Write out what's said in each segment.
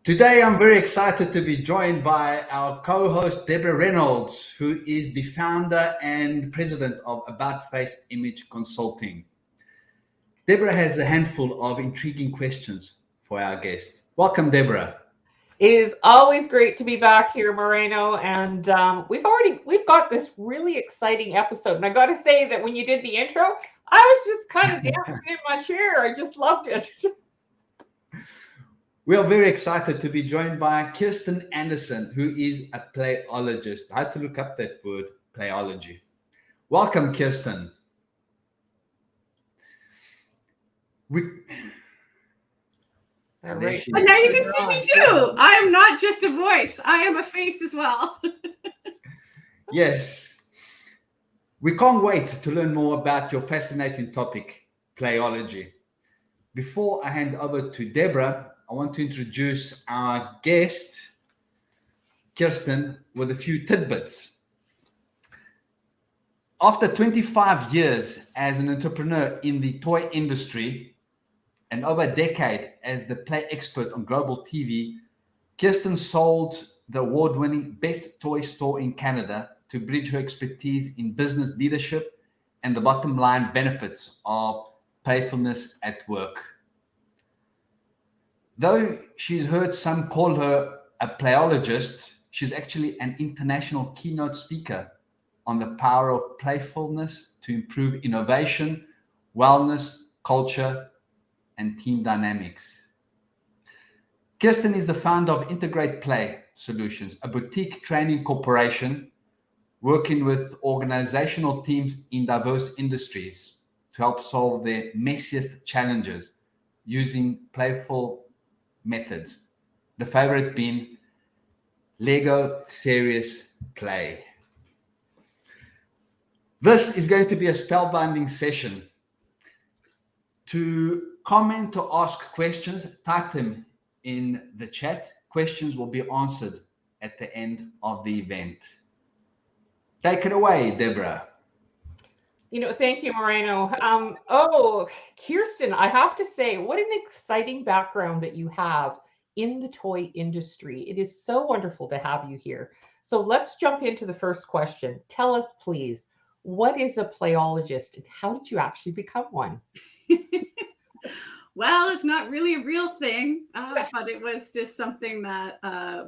Today, I'm very excited to be joined by our co-host, Deborah Reynolds, who is the founder and president of About Face Image Consulting. Deborah has a handful of intriguing questions for our guest. Welcome, Deborah. It is always great to be back here, Moreno, and we've got this really exciting episode. And I got to say that when you did the intro, I was just kind of dancing in my chair. I just loved it. We are very excited to be joined by Kirsten Anderson, who is a playologist. I had to look up that word, playology. Welcome, Kirsten. But now you can see me too. I am not just a voice. I am a face as well. Yes. We can't wait to learn more about your fascinating topic, playology. Before I hand over to Deborah, I want to introduce our guest, Kirsten, with a few tidbits. After 25 years as an entrepreneur in the toy industry and over a decade as the play expert on global TV, Kirsten sold the award-winning Best Toy Store in Canada to bridge her expertise in business leadership and the bottom line benefits of playfulness at work. Though she's heard some call her a playologist, she's actually an international keynote speaker on the power of playfulness to improve innovation, wellness, culture, and team dynamics. Kirsten is the founder of Integrate Play Solutions, a boutique training corporation working with organizational teams in diverse industries to help solve their messiest challenges using playful methods, the favorite being Lego serious play. This is going to be a spellbinding session. To comment or ask questions, type them in the chat. Questions will be answered at the end of the event. Take it away, Deborah. Thank you, Moreno. Kirsten, I have to say, what an exciting background that you have in the toy industry. It is so wonderful to have you here. So let's jump into the first question. Tell us, please, what is a playologist and how did you actually become one? Well, it's not really a real thing, but it was just something that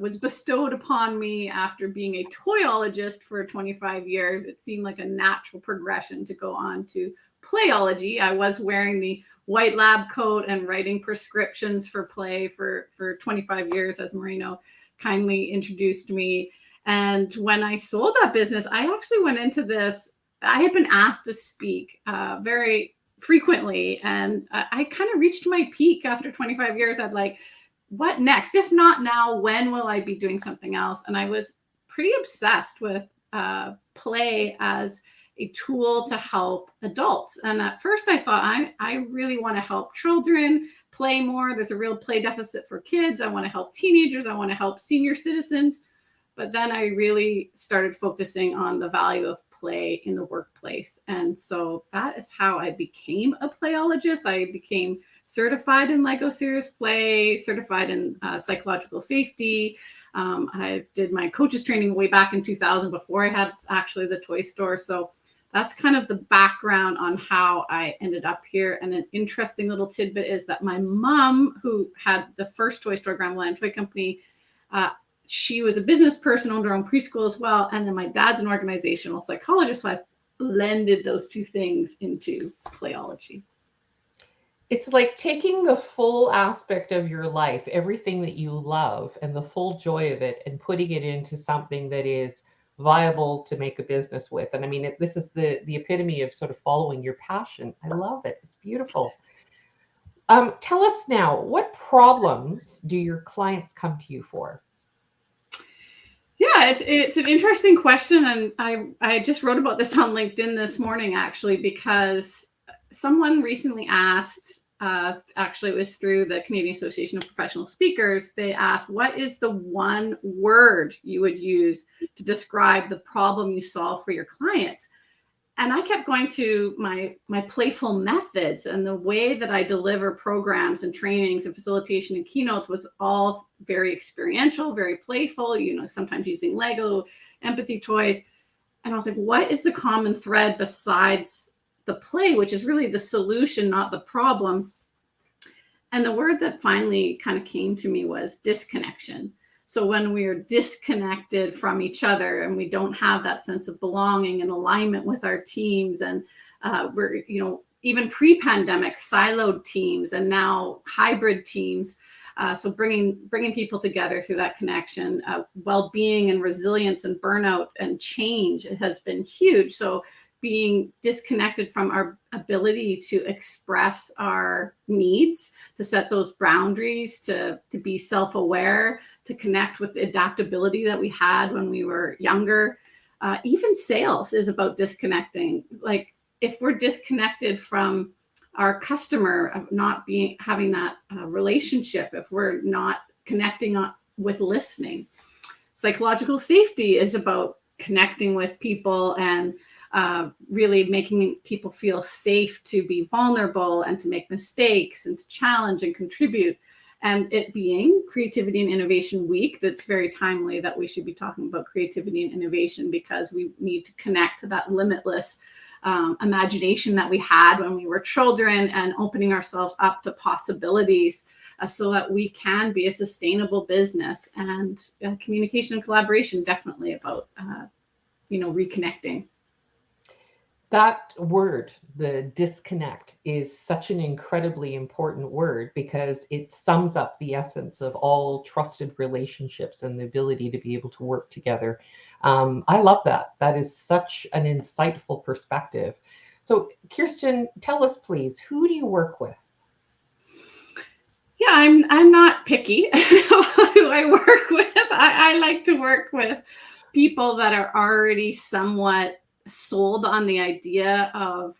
was bestowed upon me after being a toyologist for 25 years. It seemed like a natural progression to go on to playology. I was wearing the white lab coat and writing prescriptions for play for 25 years, as Moreno kindly introduced me. And when I sold that business, I actually went into this. I had been asked to speak very frequently, and I kind of reached my peak after 25 years. I'd like, what next? If not now, when will I be doing something else? And I was pretty obsessed with play as a tool to help adults. And at first I thought, I really want to help children play more. There's a real play deficit for kids. I want to help teenagers. I want to help senior citizens. But then I really started focusing on the value of play in the workplace. And so that is how I became a playologist. I became certified in Lego serious play, certified in psychological safety. I did my coaches training way back in 2000 before I had actually the toy store. So that's kind of the background on how I ended up here. And an interesting little tidbit is that my mom, who had the first toy store, Grand Land Toy Company, she was a business person, owned her own preschool as well. And then my dad's an organizational psychologist. So I blended those two things into playology. It's like taking the full aspect of your life, everything that you love and the full joy of it, and putting it into something that is viable to make a business with. And I mean, this is the epitome of sort of following your passion. I love it. It's beautiful. Tell us now, what problems do your clients come to you for? Yeah, it's an interesting question. And I just wrote about this on LinkedIn this morning, actually, because someone recently asked, actually it was through the Canadian Association of Professional Speakers, they asked, what is the one word you would use to describe the problem you solve for your clients? and I kept going to my playful methods, and the way that I deliver programs and trainings and facilitation and keynotes was all very experiential, very playful, sometimes using Lego, empathy toys. And I was like, what is the common thread besides the play, which is really the solution, not the problem? And the word that finally kind of came to me was disconnection. So when we are disconnected from each other and we don't have that sense of belonging and alignment with our teams, and we're, even pre-pandemic siloed teams, and now hybrid teams. So bringing people together through that connection, well-being and resilience and burnout and change, it has been huge. So being disconnected from our ability to express our needs, to set those boundaries, to be self-aware, to connect with the adaptability that we had when we were younger. Even sales is about disconnecting. Like, if we're disconnected from our customer, not having that relationship, if we're not connecting with listening. Psychological safety is about connecting with people and really making people feel safe to be vulnerable and to make mistakes and to challenge and contribute. And it being Creativity and Innovation Week, that's very timely that we should be talking about creativity and innovation, because we need to connect to that limitless imagination that we had when we were children, and opening ourselves up to possibilities so that we can be a sustainable business. And communication and collaboration, definitely about, reconnecting. That word, the disconnect, is such an incredibly important word, because it sums up the essence of all trusted relationships and the ability to be able to work together. I love that. That is such an insightful perspective. So, Kirsten, tell us, please, who do you work with? Yeah, I'm not picky who I work with. I like to work with people that are already somewhat sold on the idea of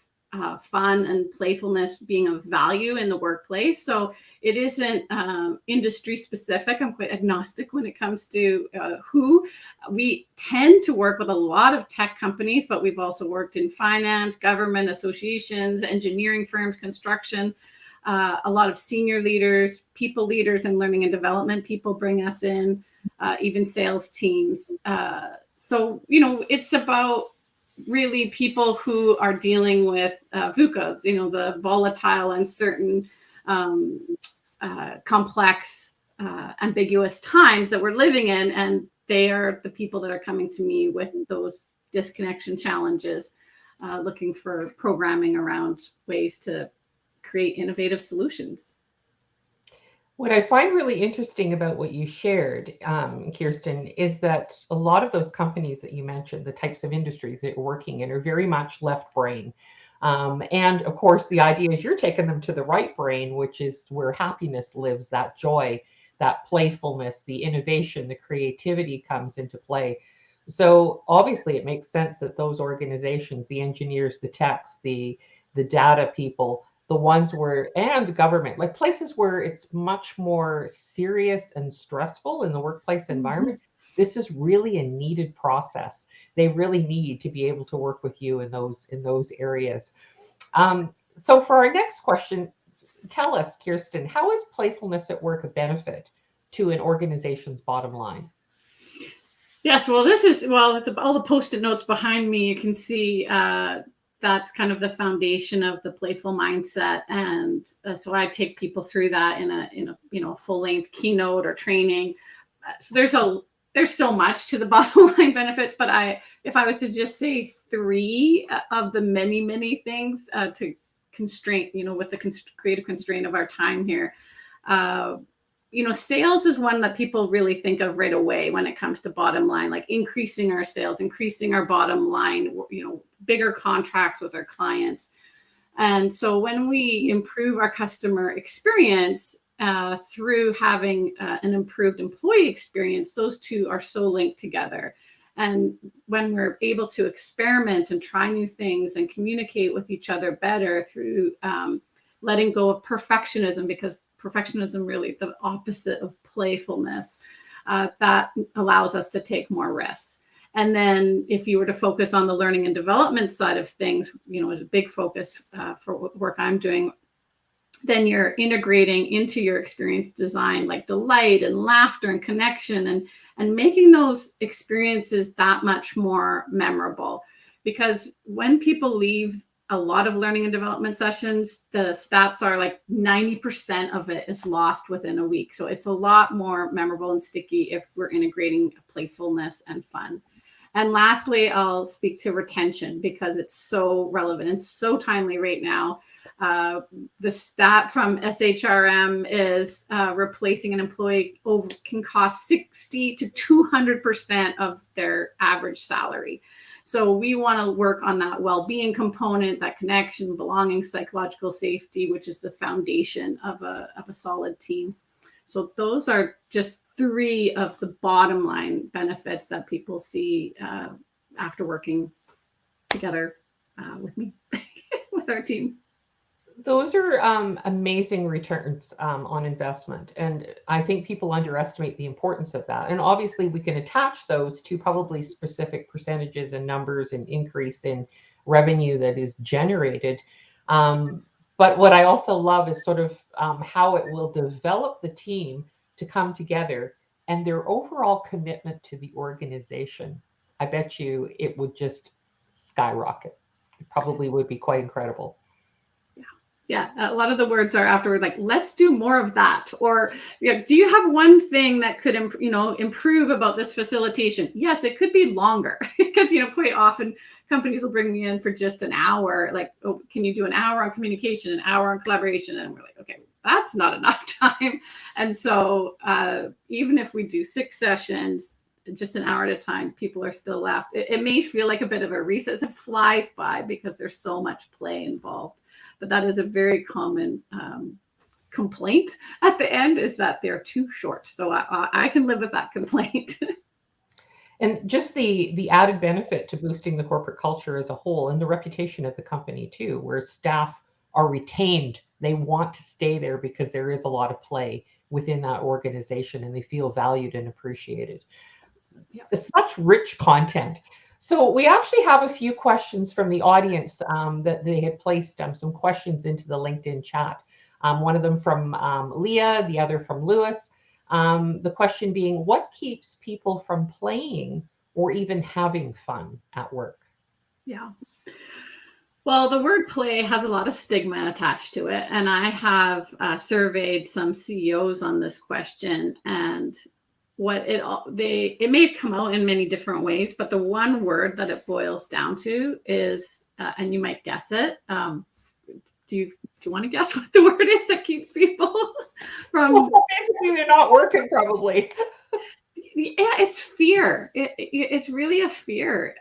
fun and playfulness being of value in the workplace. So it isn't industry specific. I'm quite agnostic when it comes to who. We tend to work with a lot of tech companies, but we've also worked in finance, government, associations, engineering firms, construction. A lot of senior leaders, people leaders, and learning and development people bring us in, even sales teams. So, it's about really people who are dealing with VUCAs, the volatile, uncertain, complex, ambiguous times that we're living in. And they are the people that are coming to me with those disconnection challenges, looking for programming around ways to create innovative solutions. What I find really interesting about what you shared, Kirsten, is that a lot of those companies that you mentioned, the types of industries that you're working in, are very much left brain. And of course, the idea is you're taking them to the right brain, which is where happiness lives, that joy, that playfulness, the innovation, the creativity comes into play. So obviously, it makes sense that those organizations, the engineers, the techs, the data people, the ones where, and government, like places where it's much more serious and stressful in the workplace environment, this is really a needed process. They really need to be able to work with you in those areas. So for our next question, tell us, Kirsten, how is playfulness at work a benefit to an organization's bottom line? Yes, well, all the Post-it notes behind me, you can see that's kind of the foundation of the playful mindset. And so I take people through that in a full-length keynote or training. So there's so much to the bottom line benefits, but if I was to just say 3 of the many things to constraint, with the creative constraint of our time here, sales is one that people really think of right away when it comes to bottom line, like increasing our sales, increasing our bottom line, bigger contracts with our clients. And so when we improve our customer experience through having an improved employee experience, those two are so linked together. And when we're able to experiment and try new things and communicate with each other better through letting go of perfectionism, because perfectionism really the opposite of playfulness, that allows us to take more risks. And then if you were to focus on the learning and development side of things, a big focus for what work I'm doing, then you're integrating into your experience design like delight and laughter and connection, and making those experiences that much more memorable. Because when people leave a lot of learning and development sessions, the stats are like 90% of it is lost within a week. So it's a lot more memorable and sticky if we're integrating playfulness and fun. And lastly, I'll speak to retention because it's so relevant and so timely right now. The stat from SHRM is replacing an employee can cost 60 to 200% of their average salary. So we want to work on that well-being component, that connection, belonging, psychological safety, which is the foundation of a solid team. So those are just 3 of the bottom line benefits that people see after working together with me, with our team. Those are amazing returns on investment. And I think people underestimate the importance of that. And obviously we can attach those to probably specific percentages and numbers and increase in revenue that is generated. But what I also love is sort of how it will develop the team to come together and their overall commitment to the organization. I bet you it would just skyrocket. It probably would be quite incredible. Yeah, a lot of the words are afterward, like, let's do more of that. Or do you have one thing that could improve about this facilitation? Yes, it could be longer because, quite often companies will bring me in for just an hour. Like, oh, can you do an hour on communication, an hour on collaboration? And we're like, okay, that's not enough time. And so even if we do 6 sessions, just an hour at a time, people are still left. It may feel like a bit of a recess. It flies by because there's so much play involved. But that is a very common complaint at the end, is that they're too short. So I can live with that complaint. And just the added benefit to boosting the corporate culture as a whole and the reputation of the company too, where staff are retained. They want to stay there because there is a lot of play within that organization and they feel valued and appreciated. Yeah. Such rich content. So we actually have a few questions from the audience that they had placed some questions into the LinkedIn chat. One of them from Leah, the other from Lewis. The question being, what keeps people from playing or even having fun at work? Yeah. Well, the word play has a lot of stigma attached to it. And I have surveyed some CEOs on this question, and it may come out in many different ways, but the one word that it boils down to is, and you might guess it. Do you want to guess what the word is that keeps people from? Well, basically, they're not working, probably. Yeah, it's fear. It's really a fear.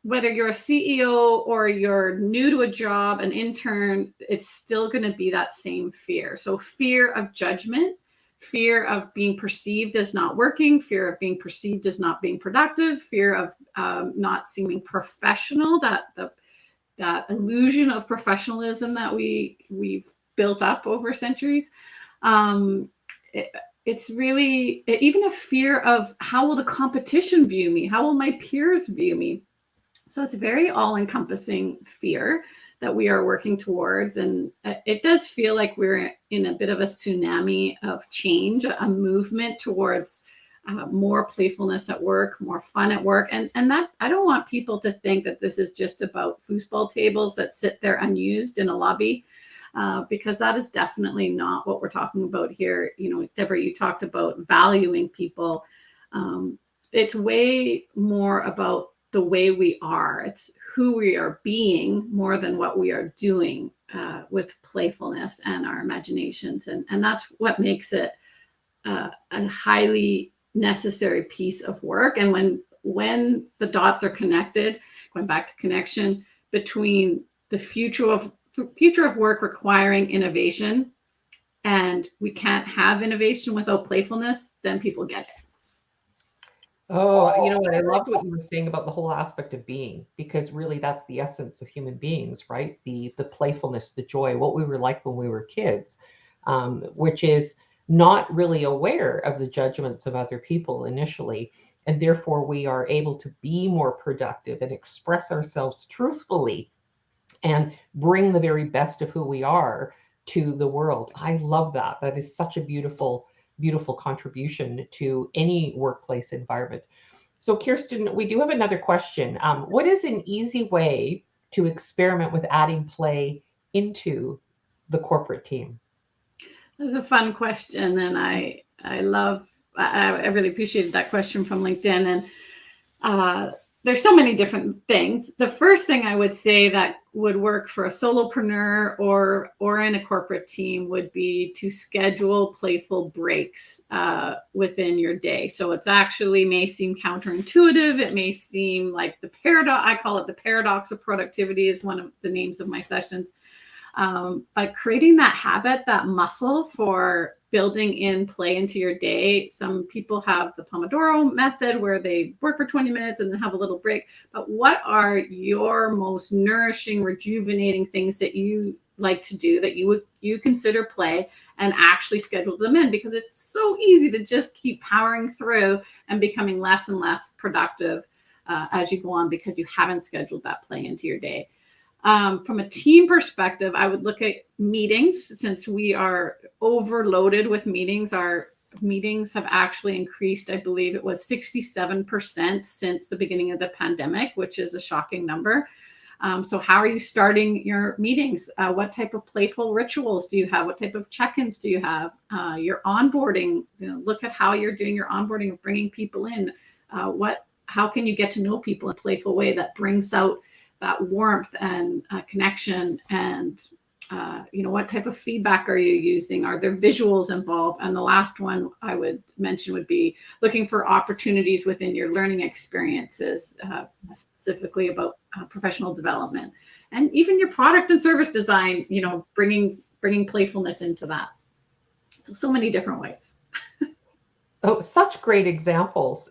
Whether you're a CEO or you're new to a job, an intern, it's still going to be that same fear. So fear of judgment, fear of being perceived as not working, fear of being perceived as not being productive, fear of not seeming professional, that illusion of professionalism that we've built up over centuries. It's really even a fear of, how will the competition view me? How will my peers view me? So it's very all-encompassing fear that we are working towards. And it does feel like we're in a bit of a tsunami of change, a movement towards more playfulness at work, more fun at work. And that, I don't want people to think that this is just about foosball tables that sit there unused in a lobby, because that is definitely not what we're talking about here. Deborah, you talked about valuing people. It's way more about the way we are. It's who we are being more than what we are doing with playfulness and our imaginations. And that's what makes it a highly necessary piece of work. And when the dots are connected, going back to connection between the future of work requiring innovation, and we can't have innovation without playfulness, then people get it. Oh, you know what? I loved what you were saying about the whole aspect of being, because really that's the essence of human beings, right? The playfulness, the joy, what we were like when we were kids, which is not really aware of the judgments of other people initially. and therefore we are able to be more productive and express ourselves truthfully and bring the very best of who we are to the world. I love that. That is such a beautiful, beautiful contribution to any workplace environment. So Kirsten, we do have another question. What is an easy way to experiment with adding play into the corporate team? That's a fun question, and I really appreciated that question from LinkedIn. And there's so many different things. The first thing I would say that would work for a solopreneur or in a corporate team would be to schedule playful breaks within your day. So it's actually may seem counterintuitive. It may seem like the paradox. I call it the paradox of productivity is one of the names of my sessions. But creating that habit, that muscle for building in play into your day. Some people have the Pomodoro method where they work for 20 minutes and then have a little break. But what are your most nourishing, rejuvenating things that you like to do that you consider play, and actually schedule them in? Because it's so easy to just keep powering through and becoming less and less productive as you go on because you haven't scheduled that play into your day. From a team perspective, I would look at meetings. Since we are overloaded with meetings, our meetings have actually increased. I believe it was 67% since the beginning of the pandemic, which is a shocking number. So how are you starting your meetings? What type of playful rituals do you have? What type of check-ins do you have? Your onboarding, look at how you're doing your onboarding of bringing people in. How can you get to know people in a playful way that brings out that warmth and connection? And what type of feedback are you using? Are there visuals involved? And the last one I would mention would be looking for opportunities within your learning experiences, specifically about professional development, and even your product and service design. Bringing playfulness into that. So many different ways. Oh, such great examples.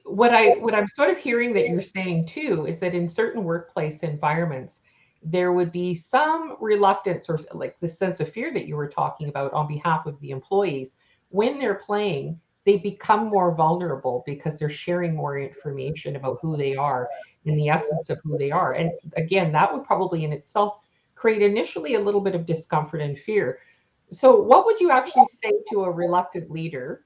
What I'm sort of hearing that you're saying too is that in certain workplace environments, there would be some reluctance or like the sense of fear that you were talking about on behalf of the employees. When they're playing, they become more vulnerable because they're sharing more information about who they are and the essence of who they are. And again, that would probably in itself create initially a little bit of discomfort and fear. So what would you actually say to a reluctant leader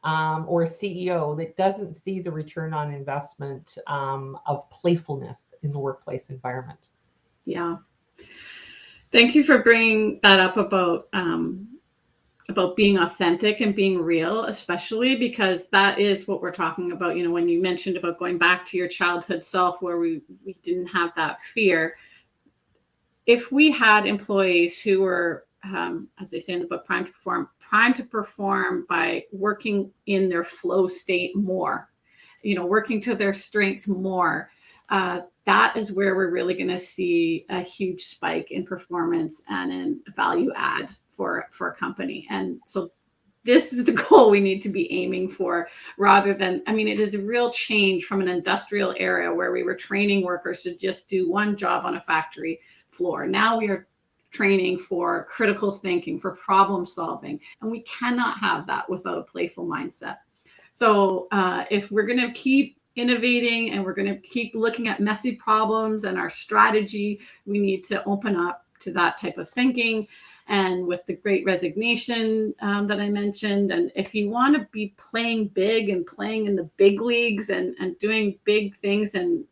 or a CEO that doesn't see the return on investment of playfulness in the workplace environment? Yeah. Thank you for bringing that up about being authentic and being real, especially because that is what we're talking about. When you mentioned about going back to your childhood self where we didn't have that fear. If we had employees who were, as they say in the book, primed to perform by working in their flow state more, working to their strengths more, that is where we're really going to see a huge spike in performance and in value add for a company. And so this is the goal we need to be aiming for, rather than, it is a real change from an industrial era where we were training workers to just do one job on a factory floor. Now we are training for critical thinking, for problem solving, and we cannot have that without a playful mindset. So if we're going to keep innovating and we're going to keep looking at messy problems and our strategy, we need to open up to that type of thinking. And with the Great Resignation that I mentioned, and if you want to be playing big and playing in the big leagues and doing big things and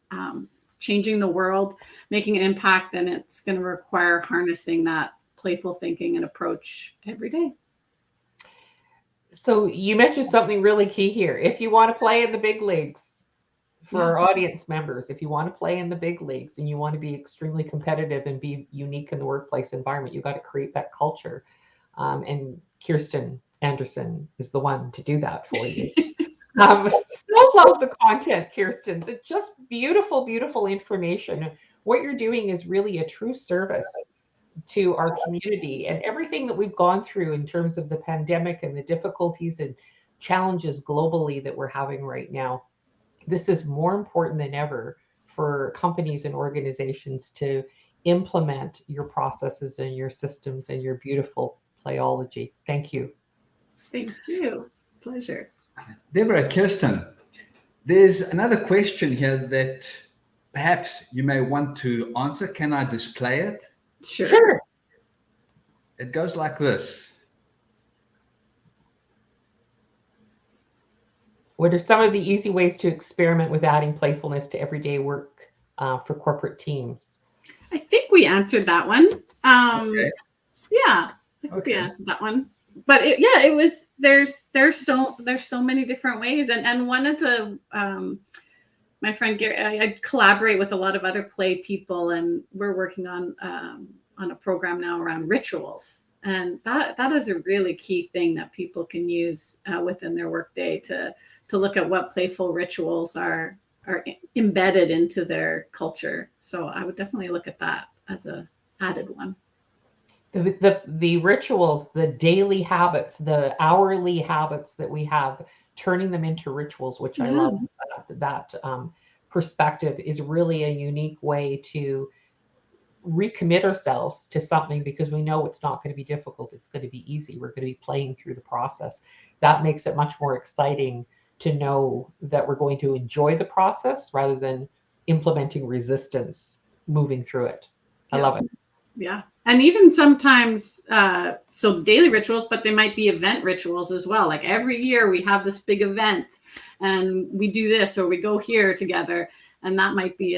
changing the world, making an impact, then it's going to require harnessing that playful thinking and approach every day. So you mentioned something really key here. If you want to play in the big leagues, for our audience members, if you want to play in the big leagues and you want to be extremely competitive and be unique in the workplace environment, you got to create that culture. And Kirsten Anderson is the one to do that for you. Still love the content, Kirsten. Just beautiful, beautiful information. What you're doing is really a true service to our community, and everything that we've gone through in terms of the pandemic and the difficulties and challenges globally that we're having right now. This is more important than ever for companies and organizations to implement your processes and your systems and your beautiful playology. Thank you. Thank you. It's a pleasure. Deborah, Kirsten, There's another question here that perhaps you may want to answer. Can I display it? Sure. It goes like this. What are some of the easy ways to experiment with adding playfulness to everyday work for corporate teams? I think we answered that one. Okay. Yeah, I think we answered that one. But it was there's so many different ways, and one of the my friend Gary, I collaborate with a lot of other play people, and we're working on a program now around rituals, and that is a really key thing that people can use within their workday to look at what playful rituals are embedded into their culture. So I would definitely look at that as a added one. The rituals, the daily habits, the hourly habits that we have, turning them into rituals, which I love that perspective, is really a unique way to recommit ourselves to something, because we know it's not going to be difficult. It's going to be easy. We're going to be playing through the process. That makes it much more exciting to know that we're going to enjoy the process rather than implementing resistance moving through it. I love it. Yeah. And even sometimes, so daily rituals, but they might be event rituals as well. Like every year we have this big event and we do this, or we go here together. And that might be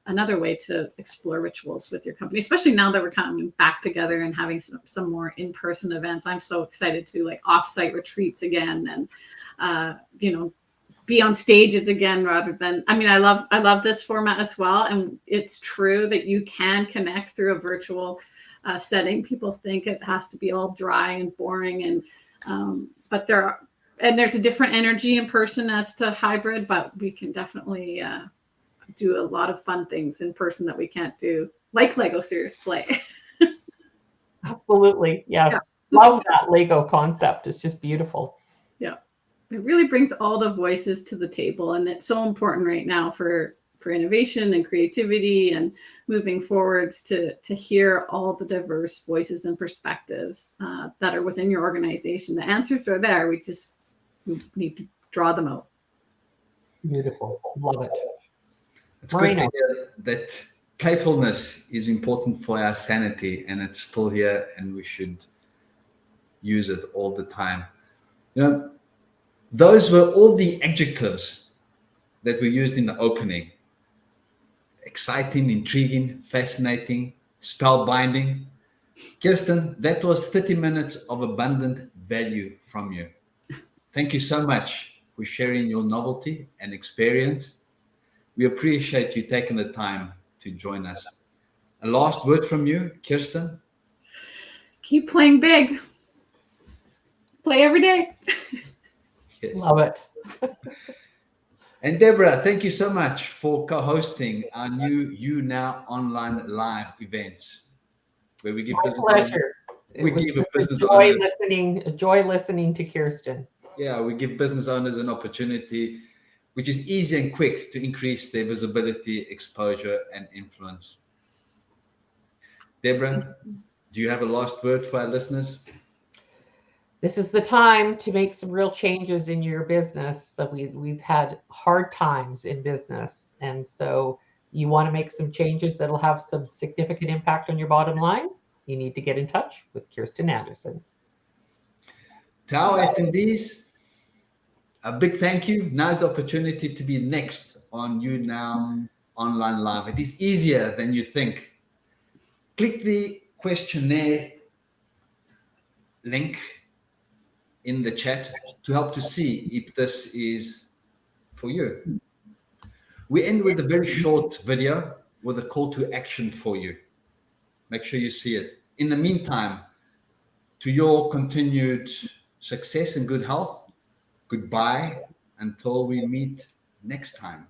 another way to explore rituals with your company, especially now that we're coming back together and having some more in-person events. I'm so excited to like off-site retreats again, and, be on stages again rather than, I love this format as well. And it's true that you can connect through a virtual setting. People think it has to be all dry and boring, but there's a different energy in person as to hybrid, but we can definitely do a lot of fun things in person that we can't do, like Lego Serious Play. Absolutely. Yes. Yeah. Love that Lego concept. It's just beautiful. Yeah. It really brings all the voices to the table, and it's so important right now for innovation and creativity and moving forwards to hear all the diverse voices and perspectives that are within your organization. The answers are there. We just need to draw them out. Beautiful. Love it. It's good to hear that playfulness is important for our sanity, and it's still here, and we should use it all the time. Those were all the adjectives that we used in the opening. Exciting, intriguing, fascinating, spellbinding. Kirsten, that was 30 minutes of abundant value from you. Thank you so much for sharing your novelty and experience. We appreciate you taking the time to join us. A last word from you, Kirsten? Keep playing big. Play every day. Yes. Love it. And Deborah, thank you so much for co-hosting our new You Now online live events, where we give business pleasure. We give a business joy listening to Kirsten. Yeah, we give business owners an opportunity, which is easy and quick, to increase their visibility, exposure, and influence. Deborah, do you have a last word for our listeners? This is the time to make some real changes in your business. So we've had hard times in business. And so you want to make some changes that'll have some significant impact on your bottom line. You need to get in touch with Kirsten Anderson. To our attendees, a big thank you. Now's the opportunity to be next on You Now online live. It is easier than you think. Click the questionnaire link in the chat to help to see if this is for you. We end with a very short video with a call to action for you. Make sure you see it. In the meantime, to your continued success and good health, goodbye until we meet next time.